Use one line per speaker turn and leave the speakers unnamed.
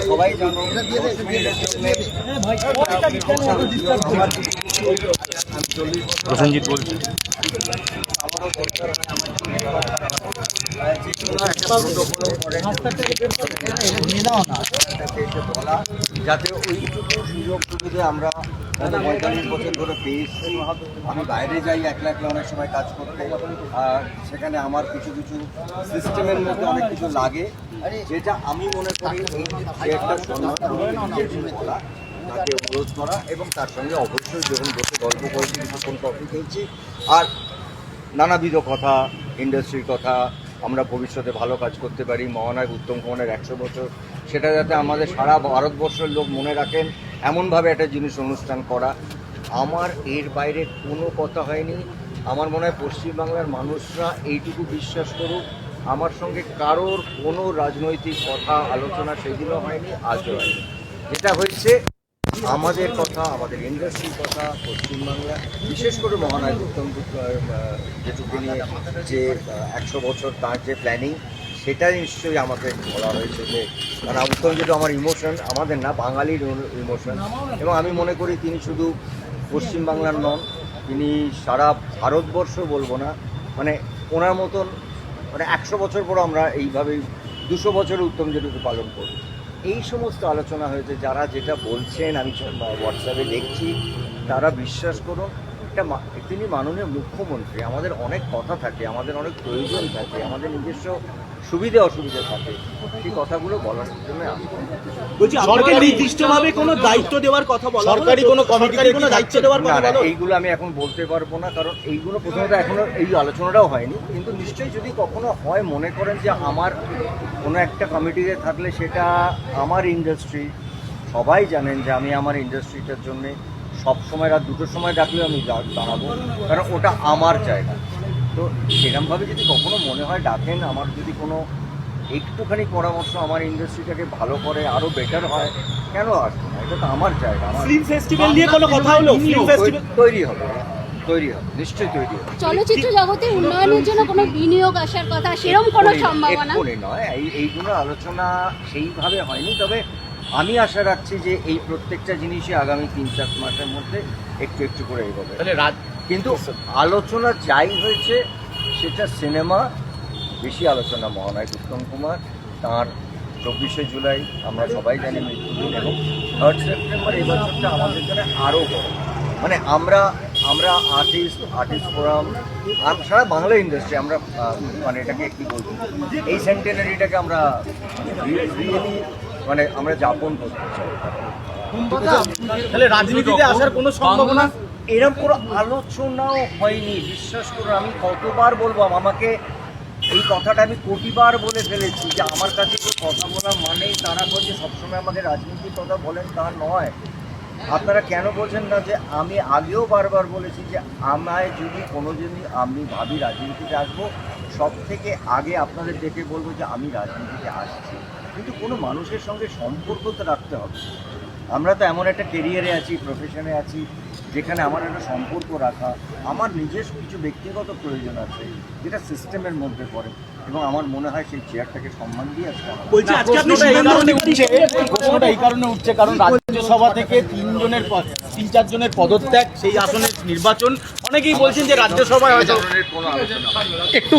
সবাই জানো
প্রসেনজিৎ বলছি
যাতে ওইটুকু সুযোগ সুবিধে আমরা 45 বছর ধরে পেয়েছি। আমি বাইরে যাই একলা একলা অনেক সময় কাজ করতে, আর সেখানে আমার কিছু কিছু সিস্টেমের মধ্যে অনেক কিছু লাগে, যেটা আমি মনে করি সে একটা বলা, তাকে অনুরোধ করা এবং তার সঙ্গে অবশ্যই যখন বসে গল্প করেছি, কিছুক্ষণ কফি খেয়েছি, আর নানাবিধ কথা, ইন্ডাস্ট্রির কথা, আমরা ভবিষ্যতে ভালো কাজ করতে পারি, মহানায়ক উত্তম কুমারের 100 বছর, সেটা যাতে আমাদের সারা ভারতবর্ষের লোক মনে রাখেন এমনভাবে একটা জিনিস অনুষ্ঠান করা। আমার এর বাইরে কোনো কথা হয়নি। আমার মনে হয় পশ্চিমবাংলার মানুষরা এইটুকু বিশ্বাস করুক, আমার সঙ্গে কারোর কোনো রাজনৈতিক কথা আলোচনা সেদিনও হয়নি, আজও হয়নি। যেটা হয়েছে আমাদের কথা, আমাদের ইন্ডাস্ট্রির কথা, পশ্চিমবাংলা বিশেষ করে মহানায়ক উত্তম যেটুকু নিয়ে যে 100 বছর তার যে প্ল্যানিং, সেটা নিশ্চয়ই আমাকে বলা হয়েছে যে, কারণ উত্তম যেটা আমার ইমোশন, আমাদের না বাঙালির ইমোশন, এবং আমি মনে করি তিনি শুধু পশ্চিমবাংলার নন, তিনি সারা ভারতবর্ষ বলবো না, মানে ওনার মতন মানে 100 বছর পর আমরা এইভাবেই 200 বছর উত্তম যেটুকু পালন করি। এই সমস্ত আলোচনা হয়েছে, যারা যেটা বলছেন আমি হোয়াটসঅ্যাপে দেখছি, তারা বিশ্বাস করুন, তিনি মাননীয় মুখ্যমন্ত্রী, আমাদের অনেক কথা থাকে, আমাদের অনেক প্রয়োজন থাকে, আমাদের নিজস্ব সুবিধা অসুবিধা থাকে, সেই কথাগুলো বলার জন্য
বলছি সরকার নির্দিষ্টভাবে কোনো দায়িত্ব দেওয়ার কথা বলা, সরকারি কোনো কমিটির কোনো দায়িত্ব দেওয়ার কথা বলা,
এইগুলো আমি এখন বলতে পারবো না, কারণ এইগুলো প্রথমত এখনো এই আলোচনাটাও হয়নি। কিন্তু নিশ্চয়ই যদি কখনো হয়, মনে করেন যে আমার কোনো একটা কমিটিতে থাকলে, সেটা আমার ইন্ডাস্ট্রি, সবাই জানেন যে আমি আমার ইন্ডাস্ট্রিটার জন্যে সবসময় রাত 2টোর সময় ডাকলেও আমি দাঁড়াবো, কারণ ওটা আমার জায়গা। তো সেরকমভাবে যদি কখনো মনে হয় ডাকেন, আমার যদি কোনো একটুখানি পরামর্শ আমার ইন্ডাস্ট্রিটাকে ভালো করে আরও বেটার হয়, কেন আসবো না? এটা তো আমার জায়গা।
ফিল্ম ফেস্টিভ্যাল নিয়ে কোনো কথা হলো? ফিল্ম ফেস্টিভ্যাল
তৈরি হবে, নিশ্চয়ই তৈরি হবে।
চলচ্চিত্র জগতের উন্নয়নের জন্য কোনো বিনিয়োগ আসার কথা, সেরকম কোনো সম্ভাবনা
নয়, এইগুলো আলোচনা সেইভাবে হয়নি। তবে আমি আশা রাখছি যে এই প্রত্যেকটা জিনিসই আগামী 3-4 মাসের মধ্যে একটু একটু করে এগোবে। কিন্তু আলোচনা যাই হয়েছে, সেটা সিনেমা বেশি আলোচনা। মহানায়ক উত্তম কুমার, তাঁর 24শে জুলাই আমরা সবাই জানি মৃত্যুদিন, এবং 3rd সেপ্টেম্বর এই বছরটা আমাদের জন্য আরও বড়। মানে আমরা আর্টিস্ট ফোরাম, সারা বাংলা ইন্ডাস্ট্রি, আমরা মানে এটাকে কী বলবো, এই সেন্টেনারিটাকে আমরা রিয়েলি মানে আমরা যাপন করতে চাই।
তাহলে রাজনীতিতে আসার কোনো সম্ভাবনা?
এরকম কোনো আলোচনাও হয়নি, বিশ্বাস করুন। আমি কতবার বলবো, আমাকে এই কথাটা আমি কোটিবার বলে ফেলেছি যে আমার কাছে তো কথা বলা মানেই তারা বলছে সবসময় আমাকে রাজনীতির কথা বলেন, তা নয়। আপনারা কেন বোঝেন না যে আমি আগেও বারবার বলেছি যে আমায় যদি কোনো দিনই আমি ভাবি রাজনীতিতে আসবো, সব থেকে আগে আপনাদের দেখে বলবো যে আমি রাজনীতিতে আসছি, কিন্তু কোনো মানুষের সঙ্গে সম্পর্ক তো রাখতে হবে। আমরা তো এমন একটা কেরিয়ারে আছি, প্রফেশনে আছি, যেখানে আমার একটা সম্পর্ক রাখা, আমার নিজস্ব কিছু ব্যক্তিগত প্রয়োজন আছে, যেটা সিস্টেমের মধ্যে পড়ে, এবং আমার মনে হয় সেই চেয়ারটাকে সম্মান দিয়ে আসতে হবে।
বলছি আজকে প্রশ্নটা এই কারণে উঠছে কারণ রাজ্যসভা থেকে 3-4 জনের পদত্যাগ, সেই আসনের নির্বাচন, অনেকেই বলছেন যে রাজ্যসভায় হয়তো
কোনো আলোচনা
একটু